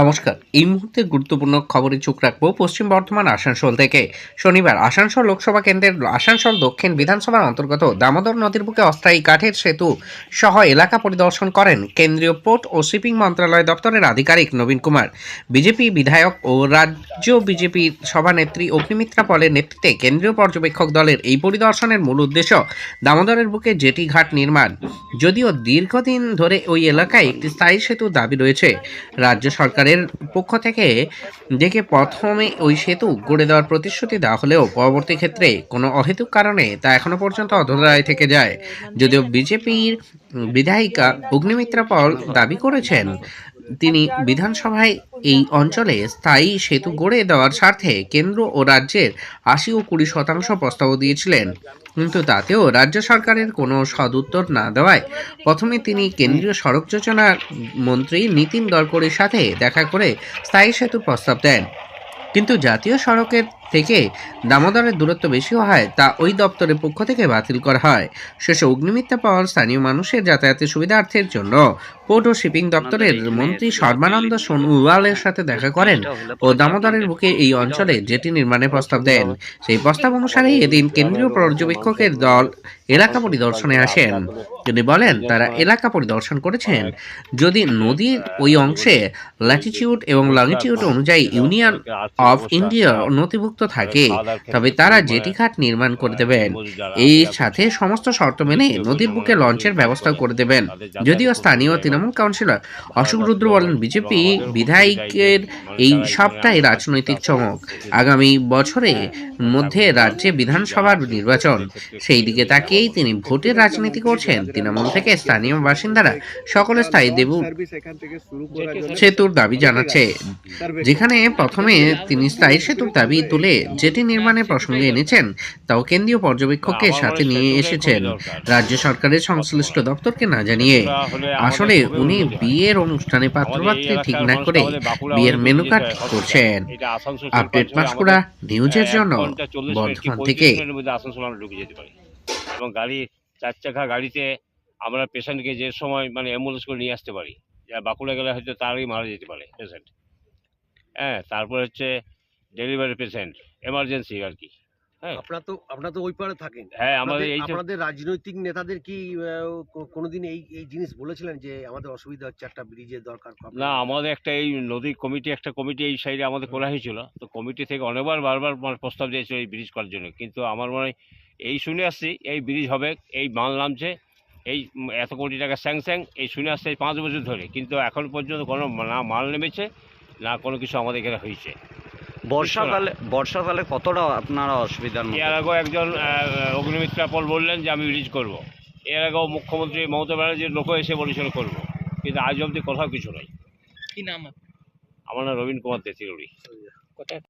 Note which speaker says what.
Speaker 1: নমস্কার। এই মুহূর্তে গুরুত্বপূর্ণ খবরে চোখ রাখবো পশ্চিম বর্ধমান আসানসোল থেকে। শনিবার আসানসোল লোকসভা কেন্দ্রের আসানসোল দক্ষিণ বিধানসভার অন্তর্গত দামোদর নদীর বুকে অস্থায়ী কাঠের সেতু সহ এলাকা পরিদর্শন করেন কেন্দ্রীয় পোর্ট ও শিপিং মন্ত্রণালয় দপ্তরের আধিকারিক নবীন কুমার। বিজেপি বিধায়ক ও রাজ্য বিজেপি সভানেত্রী অগ্নিমিত্রা পলের নেতৃত্বে কেন্দ্রীয় পর্যবেক্ষক দলের এই পরিদর্শনের মূল উদ্দেশ্য দামোদরের বুকে জেটি ঘাট নির্মাণ। যদিও দীর্ঘদিন ধরে ওই এলাকায় একটি স্থায়ী সেতু দাবি রয়েছে, রাজ্য সরকারের পক্ষ থেকে দেখে প্রথমে ওই সেতু গড়ে দেওয়ার প্রতিশ্রুতি দেওয়া হলেও পরবর্তী ক্ষেত্রে কোনো অহেতুক কারণে তা এখনো পর্যন্ত অধরায় থেকে যায়। যদিও বিজেপির বিধায়িকা অগ্নিমিত্রা পল দাবি করেছেন তিনি বিধানসভায় এই অঞ্চলে স্থায়ী সেতু গড়ে দেওয়ার স্বার্থে কেন্দ্র ও রাজ্যের ৮০ ও ২০% প্রস্তাবও দিয়েছিলেন, কিন্তু তাতেও রাজ্য সরকারের কোনো সদুত্তর না দেওয়ায় প্রথমে তিনি কেন্দ্রীয় সড়ক যোজনা মন্ত্রী নীতিন গডকরির সাথে দেখা করে স্থায়ী সেতুর প্রস্তাব দেন। কিন্তু জাতীয় সড়কের থেকে দামোদরের দূরত্ব বেশি হওয়ায় তা ওই দপ্তরের পক্ষ থেকে বাতিল করা হয়। শেষে অগ্নিমিত্রা পাওয়ার স্থানীয় মানুষের যাতায়াতের সুবিধার্থের জন্য পোর্ট ও শিপিং দপ্তরের মন্ত্রী সর্বানন্দ সোনোয়ালের সাথে দেখা করেন ও দামোদরের বুকে এই অঞ্চলে জেটি নির্মাণের প্রস্তাব দেন। সেই প্রস্তাব অনুসারে এদিন কেন্দ্রীয় পর্যবেক্ষকের দল এলাকা পরিদর্শনে আসেন। তিনি বলেন তারা এলাকা পরিদর্শন করেছেন, যদি নদীর ওই অংশে ল্যাটিটিউড এবং লংজিটিউড অনুযায়ী ইউনিয়ন অফ ইন্ডিয়া নথিভুক্ত থাকে তবে তারা জেটি ঘাট নির্মাণ করে দেবেন। এই সাথে সমস্ত শর্ত মেনে নদীর বুকে লঞ্চের ব্যবস্থা করে দেবেন। যদিও স্থানীয় তৃণমূল কাউন্সিলর অশোক রুদ্র বলেন বিজেপি বিধায়কের এই সবটাই রাজনৈতিক চমক। আগামী বছরের মধ্যে রাজ্যে বিধানসভার নির্বাচন, সেই দিকে তাকিয়েই তিনি ভোটের রাজনীতি করছেন। তৃণমূল থেকে স্থানীয় বাসিন্দারা সকলে স্থায়ী দেবু সেতুর দাবি জানাচ্ছে, যেখানে প্রথমে তিনি স্থায়ী সেতুর দাবি তুলে জেটি নির্মাণের প্রসঙ্গে এনেছেন, তাও কেন্দ্রীয় পর্যবেক্ষকের সাথে নিয়ে এসেছেন রাজ্য সরকারের সংশ্লিষ্ট দপ্তরকে না জানিয়ে। আসলে উনি বিয়ের অনুষ্ঠানে পাত্রপাত্রী ঠিক না করে বিয়ের মেনু কার্ড করছেন। আপডেট পাঁশকুড়া নিউজের জন্য বর্ধমান থেকে।
Speaker 2: এবং গাড়ি 4 চাকা গাড়িতে আমরা পেশেন্টকে যে সময় অ্যাম্বুলেন্স করে নিয়ে আসতে পারি, যা বাঁকুড়া গেলে হয়তো তারই মারা যেতে পারে পেশেন্ট। হ্যাঁ, তারপর হচ্ছে ডেলিভারি পেশেন্ট, এমার্জেন্সি আর কি। হ্যাঁ,
Speaker 3: আপনারা তো ওই পারে থাকেন।
Speaker 2: হ্যাঁ, আমাদের এই
Speaker 3: আপনাদের রাজনৈতিক নেতাদের কি কোনোদিন এই জিনিস বলেছিলেন যে আমাদের অসুবিধা হচ্ছে, একটা ব্রিজের দরকার?
Speaker 2: না, আমাদের একটা এই নদী কমিটি এই সাইডে আমাদের করা হয়েছিল, তো কমিটি থেকে অনেকবার বারবার প্রস্তাব দিয়েছিল এই ব্রিজ করার জন্য, কিন্তু আমার মনে হয় এই শুনে আসছি এই ব্রিজ হবে, এই মাল নামছে, এই এত কোটি টাকা স্যাংশন এই শুনে আসছে এই 5 বছর ধরে, কিন্তু এখন পর্যন্ত কোনো না মাল নেমেছে না কোনো কিছু আমাদের এখানে হয়েছে।
Speaker 4: বর্ষাকালে কতটা আপনারা অসুবিধার মধ্যে?
Speaker 2: এর আগেও একজন অগ্নিমিত্রা পল বললেন যে আমি ব্রিজ করব। এর আগেও মুখ্যমন্ত্রী মমতা ব্যানার্জির লোকও এসে বলেছিল করব, কিন্তু আজ অবধি কোথাও কিছু নাই।
Speaker 5: কি নাম?
Speaker 2: আমার নাম রবীন কুমার তেতিরুড়ি।
Speaker 5: কোথায়?